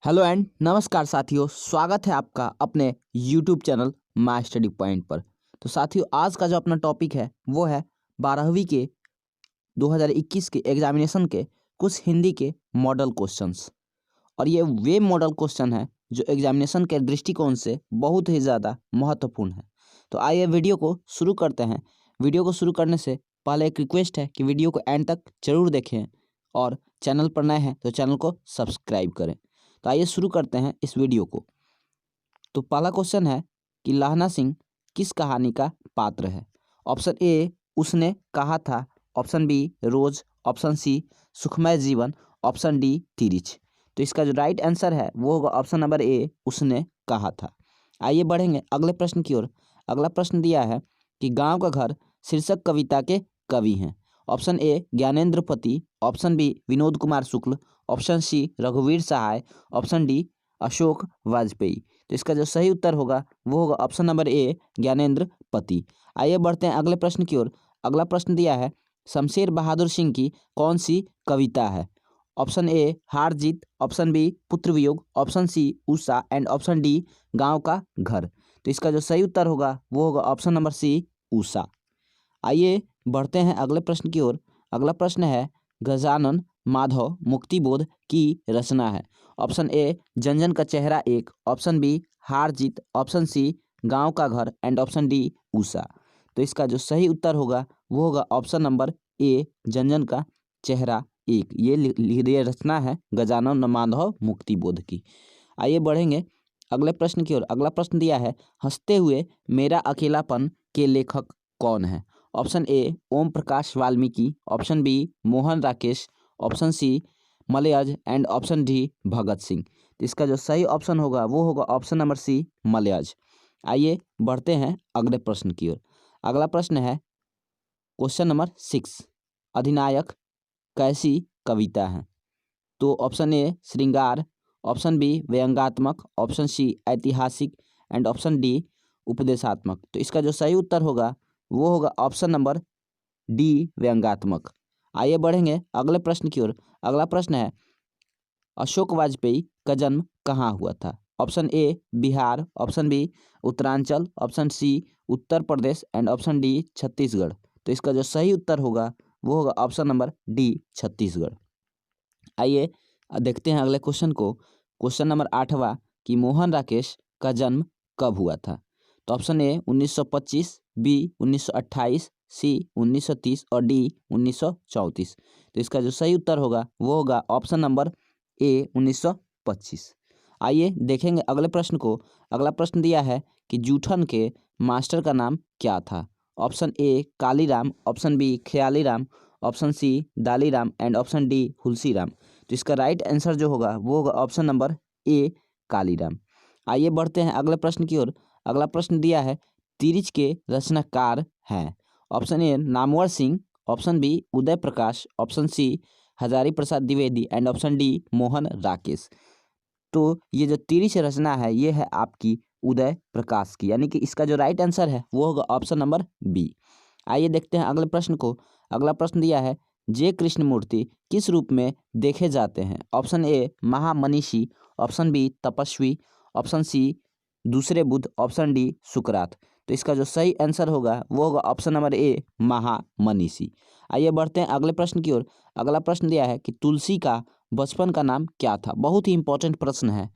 Hello and नमस्कार साथियों, स्वागत है आपका अपने YouTube channel my study point पर। तो साथियों, आज का जो अपना टॉपिक है वो है 12वीं के 2021 के एग्जामिनेशन के कुछ हिंदी के मॉडल क्वेश्चंस। और ये वे मॉडल क्वेश्चन है जो एग्जामिनेशन के दृष्टिकोण से बहुत ही ज़्यादा महत्वपूर्ण है। तो आइए वीडियो को शुरू करते हैं। वीडियो को शुरू करने से पहले एक रिक्वेस्ट है कि वीडियो को एंड तक जरूर देखें और चैनल पर नए हैं तो चैनल को सब्सक्राइब करें। तो आइए शुरू करते हैं इस वीडियो को। तो पहला क्वेश्चन है कि लहना सिंह किस कहानी का पात्र है। ऑप्शन ए, उसने कहा था। ऑप्शन बी, रोज। ऑप्शन सी, सुखमय जीवन। ऑप्शन डी, तिरिच। तो इसका जो राइट आंसर है वो होगा ऑप्शन नंबर ए, उसने कहा था। आइए बढ़ेंगे अगले प्रश्न की ओर। अगला प्रश्न दिया है कि गांव का घर शीर्षक कविता के कवि हैं। ऑप्शन ए, ज्ञानेंद्र पति। Option B, Vinod Kumar Shukla. Option C, रघुवीर सहाय। Option D, Ashok Vajpeyi. तो इसका जो सही उत्तर होगा वो होगा ऑप्शन नंबर ए, ज्ञानेंद्र पति। आइए बढ़ते हैं अगले प्रश्न की ओर। अगला प्रश्न दिया है शमशेर बहादुर सिंह की कौन सी कविता है। ऑप्शन ए, हार जीत। Option B, Putra Viyog. Option C, Usha. And option D, गांव का घर। तो इसका जो सही उत्तर होगा वो होगा ऑप्शन नंबर सी, उषा। आइए बढ़ते हैं अगले प्रश्न की ओर। अगला प्रश्न है गजानन माधव मुक्तिबोध की रचना है। ऑप्शन ए, जनजन का चेहरा एक। ऑप्शन बी, हार जीत। ऑप्शन सी, गांव का घर। And option D, Usha. तो इसका जो सही उत्तर होगा वो होगा ऑप्शन नंबर ए, जनजन का चेहरा एक। ये रचना है गजानन माधव मुक्तिबोध की। आइए बढ़ेंगे अगले प्रश्न की ओर। अगला प्रश्न दिया है हंसते हुए मेरा अकेलापन के लेखक कौन है। Option A, Om Prakash Valmiki. Option B, Mohan Rakesh. Option C, Malayaj. And option D, Bhagat Singh. तो इसका जो सही ऑप्शन होगा वो होगा ऑप्शन नंबर सी, मलयज। आइए बढ़ते हैं अगले प्रश्न की ओर। अगला प्रश्न है क्वेश्चन नंबर 6, अधिनायक कैसी कविता है। तो ऑप्शन ए, श्रृंगार। ऑप्शन बी, व्यंग्यात्मक। ऑप्शन सी, ऐतिहासिक। एंड ऑप्शन डी, उपदेशात्मक। तो इसका जो सही उत्तर होगा वो होगा ऑप्शन नंबर डी, व्यंग्यात्मक। आइए बढ़ेंगे अगले प्रश्न की ओर। अगला प्रश्न है अशोक वाजपेयी का जन्म कहाँ हुआ था। Option A, Bihar. Option B, Uttaranchal. Option C, Uttar Pradesh. And option D, Chhattisgarh. तो इसका जो सही उत्तर होगा वो होगा ऑप्शन नंबर डी, छत्तीसगढ़। आइए देखते हैं अगले क्वेश्चन को। क्वेश्चन नंबर 8वां कि मोहन राकेश का जन्म कब हुआ था। तो ऑप्शन ए, 1925। बी, 1928। सी, 1930। और डी, 1934। तो इसका जो सही उत्तर होगा वो होगा ऑप्शन नंबर ए, 1925। आइए देखेंगे अगले प्रश्न को। अगला प्रश्न दिया है कि जूठन के मास्टर का नाम क्या था। Option A, Kaliram. Option B, Khyaliram. Option C, Daliram. And option D, Hulsiram. तो इसका राइट आंसर जो होगा वो होगा ऑप्शन नंबर ए, कालीराम। आइए बढ़ते हैं अगले प्रश्न की ओर। अगला प्रश्न दिया है तिरिच के रचनाकार हैं। Option A, Namvar Singh. Option B, Uday Prakash. Option C, Hazari Prasad Dwivedi. And option D, Mohan Rakesh. तो ये जो तिरिच रचना है ये है आपकी उदय प्रकाश की, यानी कि इसका जो राइट आंसर है वो होगा ऑप्शन नंबर बी। आइए देखते हैं अगले प्रश्न को। अगला प्रश्न दिया है जे कृष्णमूर्ति किस रूप में देखे जाते हैं। ऑप्शन ए, महामनीषी। ऑप्शन बी, तपस्वी। ऑप्शन सी, दूसरे बुद्ध। ऑप्शन डी, सुकरात। तो इसका जो सही आंसर होगा वो होगा ऑप्शन नंबर ए, महामनीषी। आइए बढ़ते हैं अगले प्रश्न की ओर। अगला प्रश्न दिया है कि तुलसी का बचपन का नाम क्या था। बहुत ही इंपॉर्टेंट प्रश्न है।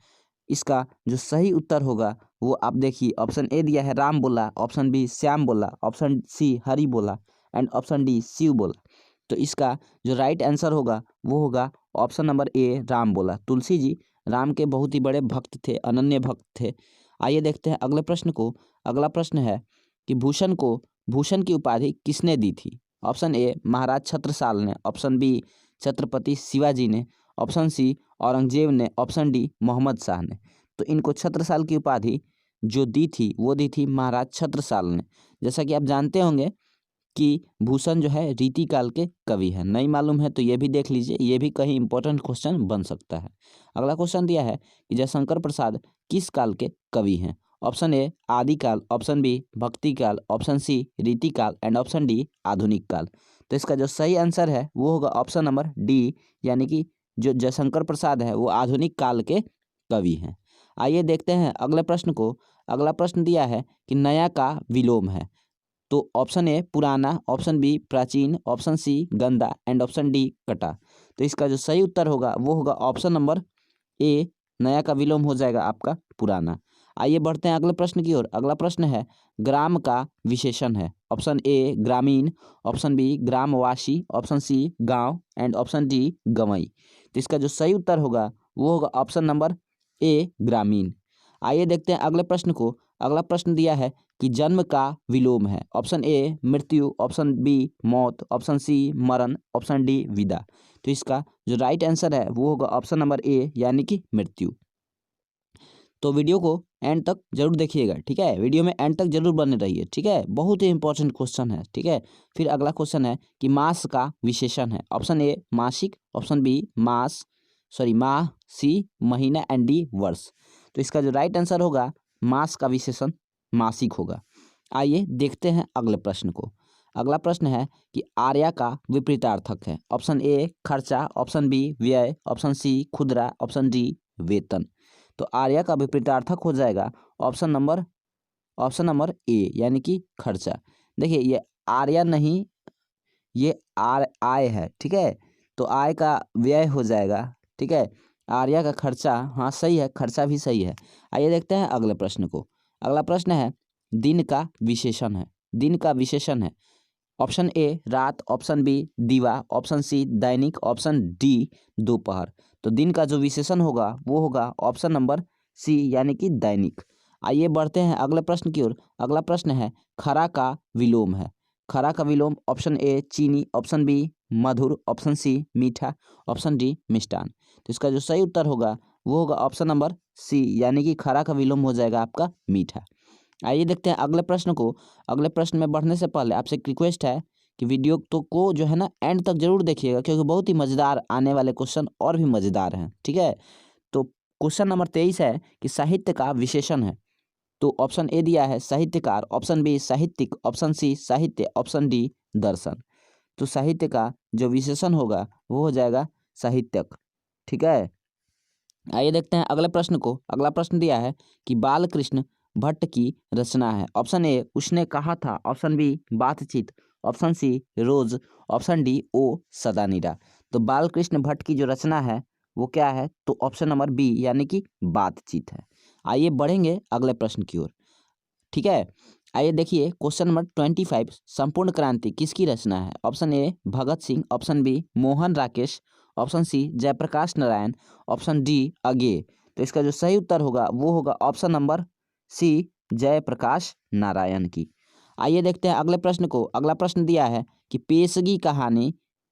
इसका जो सही उत्तर होगा वो आप देखिए, ऑप्शन ए दिया है राम बोला। ऑप्शन बी, श्याम बोला। ऑप्शन सी, हरि बोला। एंड ऑप्शन डी, शिव बोला। तो इसका जो राइट आंसर होगा वो होगा ऑप्शन नंबर ए, राम बोला। तुलसी जी राम के बहुत ही बड़े भक्त थे, अनन्य भक्त थे। आइए देखते हैं अगले प्रश्न को। अगला प्रश्न है कि भूषण को भूषण की उपाधि किसने दी थी। ऑप्शन ए, महाराज छत्रसाल ने। ऑप्शन बी, छत्रपति शिवाजी ने। ऑप्शन सी, औरंगजेब ने। ऑप्शन डी, मोहम्मद शाह ने। तो इनको छत्रसाल की उपाधि जो दी थी वो दी थी महाराज छत्रसाल ने। जैसा कि आप जानते होंगे कि भूषण जो है रीति काल के कवि है। नहीं मालूम है तो ये भी देख लीजिए, ये भी कहीं इंपॉर्टेंट क्वेश्चन बन सकता है। अगला क्वेश्चन दिया है कि जयशंकर प्रसाद किस काल के कवि हैं। ऑप्शन ए, आदिकाल। ऑप्शन बी, भक्ति काल। ऑप्शन सी, रीति काल। एंड ऑप्शन डी, आधुनिक काल। तो इसका जो सही आंसर है वो होगा ऑप्शन नंबर डी, यानी कि जो जयशंकर प्रसाद है वो आधुनिक काल के कवि हैं। आइए देखते हैं अगले प्रश्न को। अगला प्रश्न दिया है कि नया का विलोम है। तो ऑप्शन ए पुराना, ऑप्शन बी प्राचीन, ऑप्शन सी गंदा एंड ऑप्शन डी कटा। तो इसका जो सही उत्तर होगा वो होगा ऑप्शन नंबर ए, नया का विलोम हो जाएगा आपका पुराना। आइए बढ़ते हैं अगले प्रश्न की ओर। अगला प्रश्न है ग्राम का विशेषण है। ऑप्शन ए ग्रामीण, ऑप्शन बी ग्रामवासी, ऑप्शन सी गांव एंड ऑप्शन डी गंवई। तो इसका जो सही उत्तर होगा वो होगा ऑप्शन नंबर ए ग्रामीण। आइए देखते हैं अगले प्रश्न को। अगला प्रश्न दिया है कि जन्म का विलोम है। ऑप्शन ए मृत्यु, ऑप्शन बी मौत, ऑप्शन सी मरण, ऑप्शन डी विदा। तो इसका जो राइट आंसर है वो होगा ऑप्शन नंबर ए यानी कि मृत्यु। तो वीडियो को एंड तक जरूर देखिएगा, ठीक है। वीडियो में एंड तक जरूर बने रहिए, ठीक है। बहुत ही इंपॉर्टेंट क्वेश्चन है, ठीक है। फिर अगला क्वेश्चन है कि मास का विशेषण है। ऑप्शन ए मासिक, ऑप्शन बी माह, सी महीना एंड डी वर्ष। तो इसका जो राइट आंसर होगा मास का विशेषण मासिक होगा। आइए देखते हैं अगले प्रश्न को। अगला प्रश्न है कि आर्या का विपरीतार्थक है। ऑप्शन ए खर्चा, ऑप्शन बी व्यय, ऑप्शन सी खुदरा, ऑप्शन डी वेतन। तो आर्या का विपरीतार्थक हो जाएगा ऑप्शन नंबर ए यानी कि खर्चा। देखिए ये आर्या नहीं, ये आय है, ठीक है। तो आय का व्यय हो जाएगा, ठीक है। आर्या का खर्चा, हाँ सही है, खर्चा भी सही है। आइए देखते हैं अगले प्रश्न को। अगला प्रश्न है दिन का विशेषण है। दिन का विशेषण है ऑप्शन ए रात, ऑप्शन बी दिवा, ऑप्शन सी दैनिक, ऑप्शन डी दोपहर। तो दिन का जो विशेषण होगा वो होगा ऑप्शन नंबर सी यानी कि दैनिक। आइए बढ़ते हैं अगले प्रश्न की ओर। अगला प्रश्न है खरा का विलोम है। खरा का विलोम ऑप्शन ए चीनी, ऑप्शन बी मधुर, ऑप्शन सी मीठा, ऑप्शन डी मिष्टान। तो इसका जो सही उत्तर होगा वो होगा ऑप्शन नंबर सी यानी कि खरा का विलोम हो जाएगा आपका मीठा। आइए देखते हैं अगले प्रश्न को। अगले प्रश्न में बढ़ने से पहले आपसे एक रिक्वेस्ट है कि वीडियो को जो है ना एंड तक जरूर देखिएगा, क्योंकि बहुत ही मज़ेदार आने वाले क्वेश्चन और भी मज़ेदार हैं, ठीक है। तो क्वेश्चन नंबर 23 है कि साहित्य का विशेषण है। तो ऑप्शन ए दिया है साहित्यकार, ऑप्शन बी साहित्यिक, ऑप्शन सी साहित्य, ऑप्शन डी दर्शन। तो साहित्य का जो विशेषण होगा वो हो जाएगा साहित्यक, ठीक है। आइए देखते हैं अगले प्रश्न को। अगला प्रश्न दिया है कि बालकृष्ण भट्ट की रचना है। ऑप्शन ए उसने कहा था, ऑप्शन बी बातचीत, ऑप्शन सी रोज, ऑप्शन डी ओ सदानीरा। तो बालकृष्ण भट्ट की जो रचना है वो क्या है, तो ऑप्शन नंबर बी यानी कि बातचीत है। आइए बढ़ेंगे अगले प्रश्न की ओर, ठीक है। आइए देखिए क्वेश्चन नंबर 25 संपूर्ण क्रांति किसकी रचना है। Option A Bhagat Singh, option B Mohan Rakesh, option C Jayaprakash Narayan, option D अगे। तो इसका जो सही उत्तर होगा वो होगा option number C Jayaprakash Narayan की। आइए देखते हैं अगले प्रश्न को। अगला प्रश्न दिया है कि पेशगी कहानी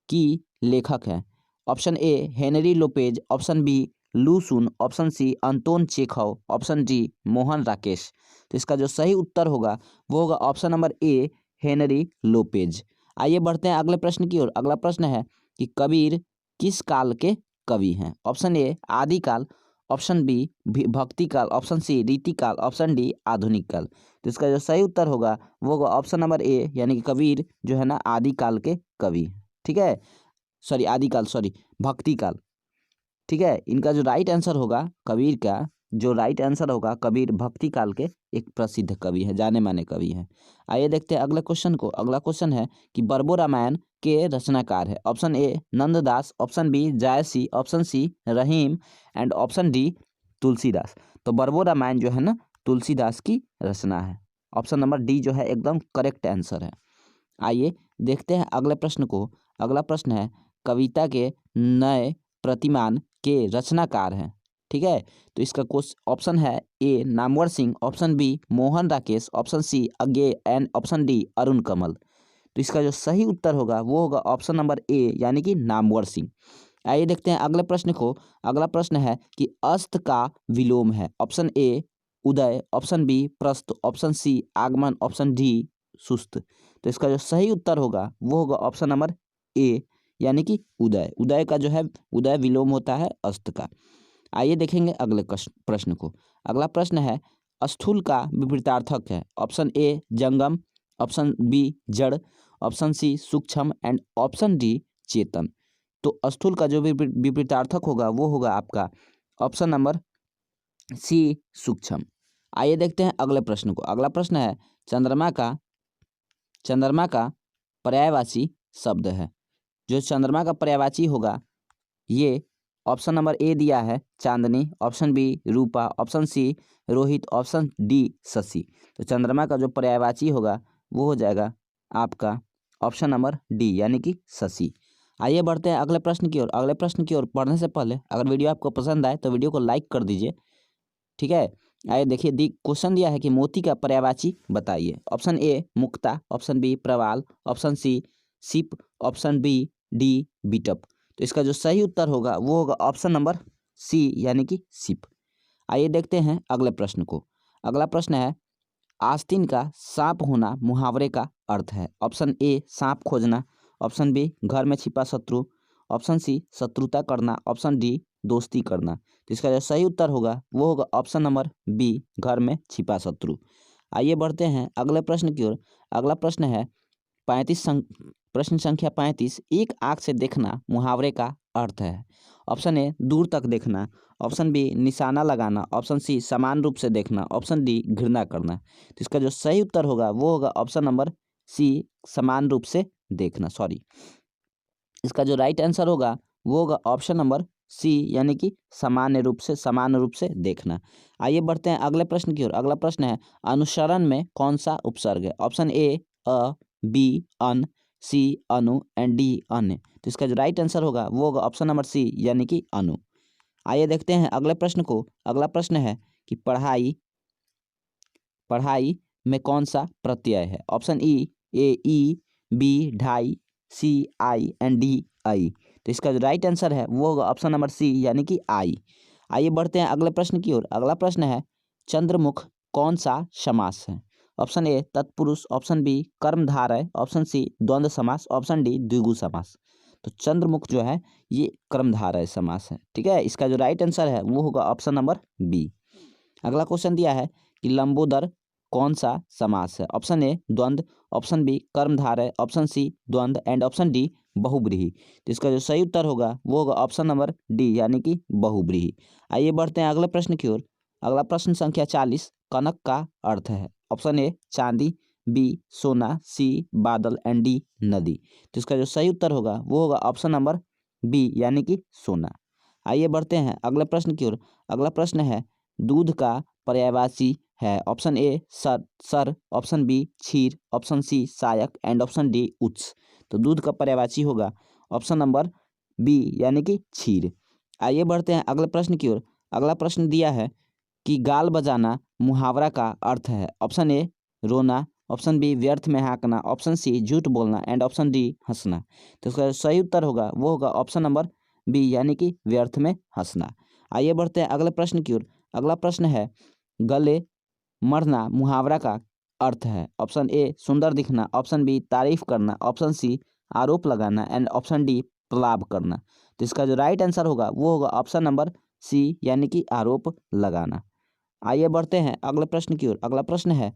की लेखक है। Option A Henry Lopez, option B Lu Xun, option C Anton Chekhov, option D Mohan Rakesh. तो इसका जो सही उत्तर होगा वो होगा option number A Henry Lopez. आइए बढ़ते हैं अगले प्रश्न की ओर। अगला प्रश्न है कि कबीर किस काल के कवि हैं। ऑप्शन ए आदिकाल, ऑप्शन बी भक्ति काल, ऑप्शन सी रीतिकाल, ऑप्शन डी आधुनिक काल। तो इसका जो सही उत्तर होगा वो होगा ऑप्शन नंबर ए यानी कि कबीर जो है ना आदिकाल के कवि, ठीक है। सॉरी आदिकाल, सॉरी भक्ति काल, ठीक है। इनका जो राइट आंसर होगा कबीर का जो राइट आंसर होगा कबीर भक्ति काल के एक प्रसिद्ध कवि है, जाने माने कवि हैं। आइए देखते हैं अगले क्वेश्चन को। अगला क्वेश्चन है कि बरबो रामायण के रचनाकार है। Option A Nanddas, option B Jayasi, option C Rahim and option D Tulsidas. तो बरबो रामायण जो है ना तुलसीदास की रचना है। ऑप्शन नंबर डी जो है एकदम करेक्ट आंसर है। आइए देखते हैं अगले प्रश्न को। अगला प्रश्न है कविता के नए प्रतिमान के रचनाकार हैं, ठीक है। तो इसका ऑप्शन है A Namvar Singh, option B Mohan Rakesh, option C Agyeya and option D Arun Kamal. तो इसका जो सही उत्तर होगा वो होगा ऑप्शन नंबर ए यानी कि नामवर सिंह। आइए देखते हैं अगले प्रश्न को। अगला प्रश्न है कि अस्त का विलोम है। ऑप्शन ए उदय, ऑप्शन बी प्रस्त, ऑप्शन सी आगमन, ऑप्शन डी सुस्त। तो इसका जो सही उत्तर होगा वो होगा ऑप्शन नंबर ए यानी कि उदय। उदय का जो है उदय विलोम होता है अस्त का। आइए देखेंगे अगले प्रश्न को। अगला प्रश्न है स्थूल का विपरीतार्थक है। ऑप्शन ए जंगम, ऑप्शन बी जड़, ऑप्शन सी सूक्ष्म एंड ऑप्शन डी चेतन। तो स्थूल का जो विपरीतार्थक होगा वो होगा आपका ऑप्शन नंबर सी सूक्ष्म। आइए देखते हैं अगले प्रश्न को। अगला प्रश्न है चंद्रमा का पर्यायवाची शब्द है। जो चंद्रमा का पर्यायवाची होगा ये ऑप्शन नंबर ए दिया है चांदनी, ऑप्शन बी रूपा, ऑप्शन सी रोहित, ऑप्शन डी शशि। तो चंद्रमा का जो पर्यायवाची होगा वो हो जाएगा आपका ऑप्शन नंबर डी यानी कि शशि। आइए बढ़ते हैं अगले प्रश्न की ओर। अगले प्रश्न की ओर पढ़ने से पहले अगर वीडियो आपको पसंद आए तो वीडियो को लाइक कर दीजिए, ठीक है। आइए देखिए, क्वेश्चन दिया है कि मोती का पर्यायवाची बताइए। ऑप्शन ए मुक्ता, ऑप्शन बी प्रवाल, ऑप्शन सी सिप, ऑप्शन बी डी बिटप। तो इसका जो सही उत्तर होगा वो होगा ऑप्शन नंबर सी यानी कि सिप। आइए देखते हैं अगले प्रश्न को। अगला प्रश्न है आस्तीन का सांप होना मुहावरे का अर्थ है। ऑप्शन ए सांप खोजना, ऑप्शन बी घर में छिपा शत्रु, ऑप्शन सी शत्रुता करना, ऑप्शन डी दोस्ती करना। तो इसका जो सही उत्तर होगा वो होगा ऑप्शन नंबर बी घर में छिपा शत्रु। आइए बढ़ते हैं अगले प्रश्न की ओर। अगला प्रश्न है प्रश्न संख्या 35। एक आंख से देखना मुहावरे का अर्थ है। ऑप्शन ए दूर तक देखना, ऑप्शन बी निशाना लगाना, ऑप्शन सी समान रूप से देखना, ऑप्शन डी घृणा करना। तो इसका जो सही उत्तर होगा वो होगा ऑप्शन नंबर सी समान रूप से देखना, सॉरी। इसका जो राइट आंसर होगा वो होगा ऑप्शन नंबर सी यानी कि समान रूप से देखना। आइए बढ़ते हैं अगले प्रश्न की ओर। अगला प्रश्न है अनुसरण में कौन सा उपसर्ग है। ऑप्शन ए अ, बी अन, सी अनु एंड डी अन्य। तो इसका जो राइट आंसर होगा वो होगा ऑप्शन नंबर सी यानी कि अनु। आइए देखते हैं अगले प्रश्न को। अगला प्रश्न है कि पढ़ाई में कौन सा प्रत्यय है। ऑप्शन ई बी ढाई, सी आई एंड डी आई। तो इसका जो राइट आंसर है वो होगा ऑप्शन नंबर सी यानी कि आई। आइए बढ़ते हैं अगले प्रश्न की ओर। अगला प्रश्न है चंद्रमुख कौन सा समास है। ऑप्शन ए तत्पुरुष, ऑप्शन बी कर्मधारय, ऑप्शन सी द्वंद्व समास, ऑप्शन डी द्विगु समास। तो चंद्रमुख जो है ये कर्मधारय समास है, ठीक है। इसका जो राइट आंसर है वो होगा ऑप्शन नंबर बी। अगला क्वेश्चन दिया है कि लंबोदर कौन सा समास है। ऑप्शन ए द्वंद्व, ऑप्शन बी कर्मधारय, ऑप्शन सी द्वंद्व एंड ऑप्शन डी बहुब्रीहि। तो इसका जो सही उत्तर होगा वो होगा ऑप्शन नंबर डी यानी कि बहुब्रीहि। आइए बढ़ते हैं अगले प्रश्न की ओर। अगला प्रश्न संख्या 40। कनक का अर्थ है। ऑप्शन ए चांदी, बी सोना, सी बादल एंड डी नदी। तो इसका जो सही उत्तर होगा वो होगा ऑप्शन नंबर बी यानी कि सोना। आइए बढ़ते हैं अगले प्रश्न की ओर। अगला प्रश्न है दूध का पर्यायवाची है। ऑप्शन ए सर, ऑप्शन बी क्षीर, ऑप्शन सी सहायक एंड ऑप्शन डी उत्स। तो दूध का पर्यायवाची होगा ऑप्शन नंबर बी यानी कि क्षीर। आइए बढ़ते हैं अगले प्रश्न की ओर। अगला प्रश्न दिया है कि गाल बजाना मुहावरा का अर्थ है। ऑप्शन ए रोना, ऑप्शन बी व्यर्थ में हाँकना, ऑप्शन सी झूठ बोलना एंड ऑप्शन डी हंसना। तो इसका सही उत्तर होगा वो होगा ऑप्शन नंबर बी यानी कि व्यर्थ में हंसना। आइए बढ़ते हैं अगले प्रश्न की ओर। अगला प्रश्न है गले मरना मुहावरा का अर्थ है। ऑप्शन ए सुंदर दिखना, ऑप्शन बी तारीफ करना, ऑप्शन सी आरोप लगाना एंड ऑप्शन डी प्रलाप करना। तो इसका जो राइट आंसर होगा वो होगा ऑप्शन नंबर सी यानी कि आरोप लगाना। आइए बढ़ते हैं अगले प्रश्न की ओर। अगला प्रश्न है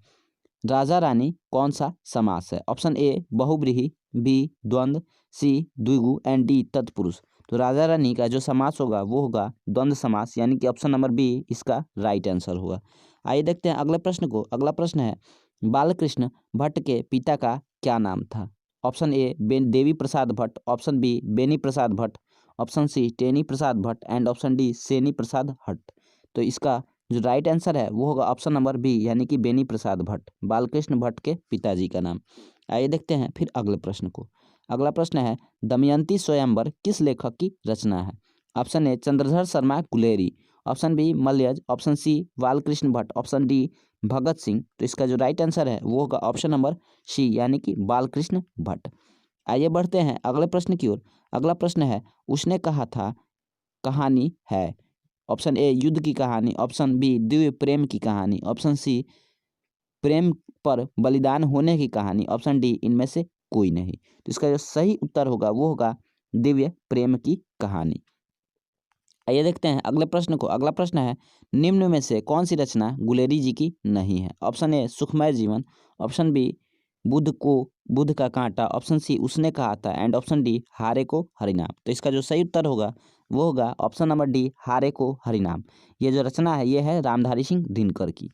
राजा रानी कौन सा समास है। ऑप्शन ए बहुब्रीहि, बी द्वंद्व, सी द्विगु एंड डी तत्पुरुष। तो राजा रानी का जो समास होगा वो होगा द्वंद्व समास यानी कि ऑप्शन नंबर बी इसका राइट आंसर होगा। आइए देखते हैं अगले प्रश्न को। अगला प्रश्न है बालकृष्ण भट्ट के पिता का क्या नाम था। Option A Devi Prasad Bhatt, option B Beni Prasad Bhatt, option C Teni Prasad Bhatt and option D Seni Prasad Bhatt. तो इसका जो राइट आंसर है वो होगा ऑप्शन नंबर बी यानी कि बेनी प्रसाद भट्ट, बालकृष्ण भट्ट के पिताजी का नाम। आइए देखते हैं फिर अगले प्रश्न को। अगला प्रश्न है दमयंती स्वयंवर किस लेखक की रचना है। Option A Chandradhar Sharma Guleri, option B Malayaj, option C Balkrishna Bhatt, option D Bhagat Singh. तो इसका जो राइट आंसर है वो होगा ऑप्शन नंबर सी यानी कि बालकृष्ण भट्ट। आइए बढ़ते हैं अगले प्रश्न की ओर। अगला प्रश्न है उसने कहा था कहानी है। ऑप्शन ए युद्ध की कहानी, ऑप्शन बी दिव्य प्रेम की कहानी, ऑप्शन सी प्रेम पर बलिदान होने की कहानी, ऑप्शन डी इनमें से कोई नहीं। तो इसका जो सही उत्तर होगा वो होगा दिव्य प्रेम की कहानी। आइए देखते हैं अगले प्रश्न को। अगला प्रश्न है निम्न में से कौन सी रचना गुलेरी जी की नहीं है। ऑप्शन ए सुखमय जीवन, ऑप्शन बी बुद्ध का कांटा, ऑप्शन सी उसने कहा था एंड ऑप्शन डी हारे को हरिनाम। तो इसका जो सही उत्तर होगा वो होगा ऑप्शन नंबर डी, हारे को हरिनाम। ये जो रचना है ये है रामधारी सिंह दिनकर की।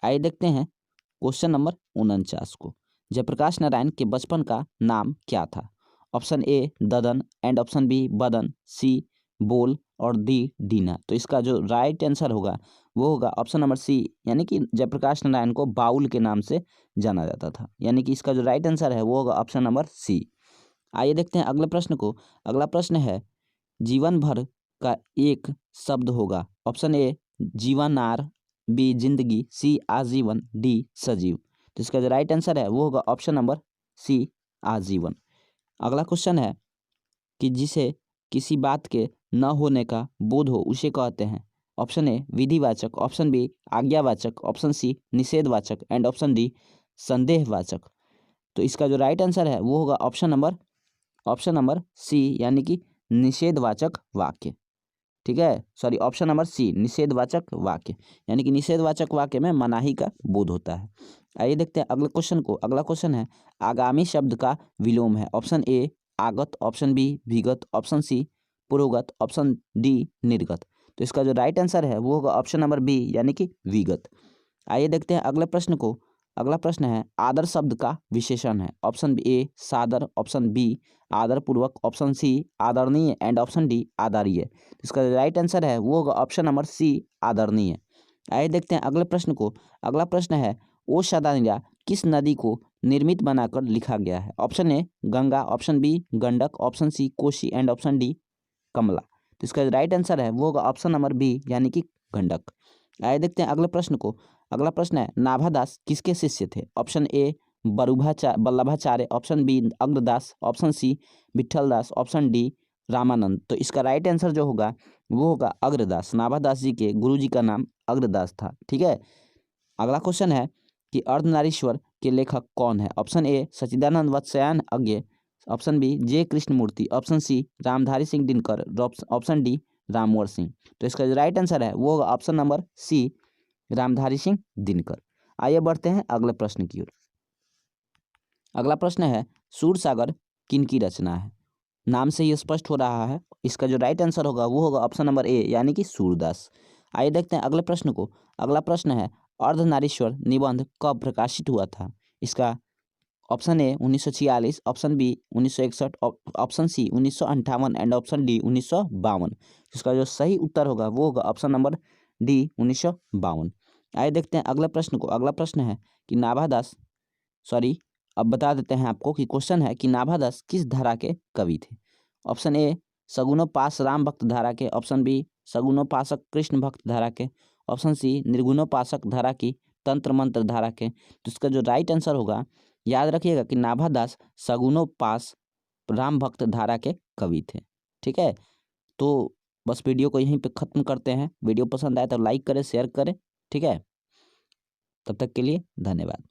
आइए देखते हैं क्वेश्चन नंबर 49 को। जयप्रकाश नारायण के बचपन का नाम क्या था? ऑप्शन ए ददन एंड ऑप्शन बी बदन, सी बोल और डी डीना। तो इसका जो राइट आंसर होगा वो होगा ऑप्शन नंबर सी, यानी कि जयप्रकाश नारायण को बाउल के नाम से जाना जाता था। यानी कि इसका जो राइट आंसर है वो होगा ऑप्शन नंबर सी। आइए देखते हैं अगले प्रश्न को। अगला प्रश्न है जीवन भर का एक शब्द होगा। ऑप्शन ए जीवनार, बी जिंदगी, सी आजीवन, डी सजीव। तो इसका जो राइट आंसर है वो होगा ऑप्शन नंबर सी आजीवन। अगला क्वेश्चन है कि जिसे किसी बात के न होने का बोध हो उसे कहते हैं। ऑप्शन ए विधिवाचक, ऑप्शन बी आज्ञावाचक, ऑप्शन सी निषेधवाचक एंड ऑप्शन डी संदेहवाचक। तो इसका जो राइट आंसर है वो होगा ऑप्शन नंबर सी, यानी कि निषेधवाचक वाक्य। ठीक है, सॉरी, ऑप्शन नंबर सी निषेधवाचक वाक्य, यानी कि निषेधवाचक वाक्य में मनाही का बोध होता है। आइए देखते हैं अगले क्वेश्चन को। अगला क्वेश्चन है आगामी शब्द का विलोम है। ऑप्शन ए आगत, ऑप्शन बी विगत, ऑप्शन सी पुरोगत, ऑप्शन डी निर्गत। तो इसका जो राइट आंसर है वो होगा ऑप्शन नंबर बी, यानी कि विगत। आइए देखते हैं अगले प्रश्न को। अगला प्रश्न है आदर शब्द का विशेषण है। ऑप्शन ए सादर, ऑप्शन बी आदरपूर्वक, ऑप्शन सी आदरणीय एंड ऑप्शन डी आदरणीय। इसका राइट आंसर है वो होगा ऑप्शन नंबर सी आदरणीय। आइए देखते हैं अगले प्रश्न को। अगला प्रश्न है ओ सदानीरा किस नदी को निर्मित बनाकर लिखा गया है? Option A Ganga, option B Gandak, option C Kosi and option D Kamla. तो इसका राइट आंसर है वो होगा ऑप्शन नंबर बी, यानी कि गंडक। आइए देखते हैं अगले प्रश्न को। अगला प्रश्न है नाभादास किसके शिष्य थे? Option A Vallabhacharya, option B Agradas, option C Vitthaldas, option D Ramanand. तो इसका राइट आंसर जो होगा वो होगा अग्रदास। नाभादास जी के गुरु जी का नाम अग्रदास था। ठीक है, अगला क्वेश्चन है कि अर्धनारीश्वर के लेखक कौन है? Option A Sachchidananda Vatsyayan Agyeya, option B J Krishnamurti, option C Ramdhari Singh Dinkar, option D Ramvar Singh. तो इसका जो राइट आंसर है वो होगा option number C Ramdhari Singh Dinkar. आइए बढ़ते हैं अगले प्रश्न की ओर। अगला प्रश्न है सूरसागर किनकी रचना है? नाम से ही स्पष्ट हो रहा है, इसका जो राइट आंसर होगा वो होगा ऑप्शन नंबर ए, यानी कि सूरदास। आइए देखते हैं अगले प्रश्न को। अगला प्रश्न है अर्धनारीश्वर निबंध कब प्रकाशित हुआ था? इसका option A 1946, option B 1961, option C 1958 and option D 1952। इसका जो सही उत्तर होगा वो होगा ऑप्शन नंबर डी 1952। आइए देखते हैं अगले प्रश्न को। अगला प्रश्न है कि नाभादास, सॉरी, अब बता देते हैं आपको कि क्वेश्चन है कि नाभादास किस धारा के कवि थे? ऑप्शन ए सगुणोपास राम भक्त धारा के, ऑप्शन बी सगुणोपासक कृष्ण भक्त धारा के, ऑप्शन सी निर्गुणोपासक धारा की तंत्र मंत्र धारा के। तो इसका जो राइट आंसर होगा, याद रखिएगा कि नाभादास सगुणोपास राम भक्त धारा के कवि थे। ठीक है, तो बस वीडियो को यहीं पे ख़त्म करते हैं। वीडियो पसंद आए तो लाइक करें, शेयर करें। ठीक है, तब तक के लिए धन्यवाद।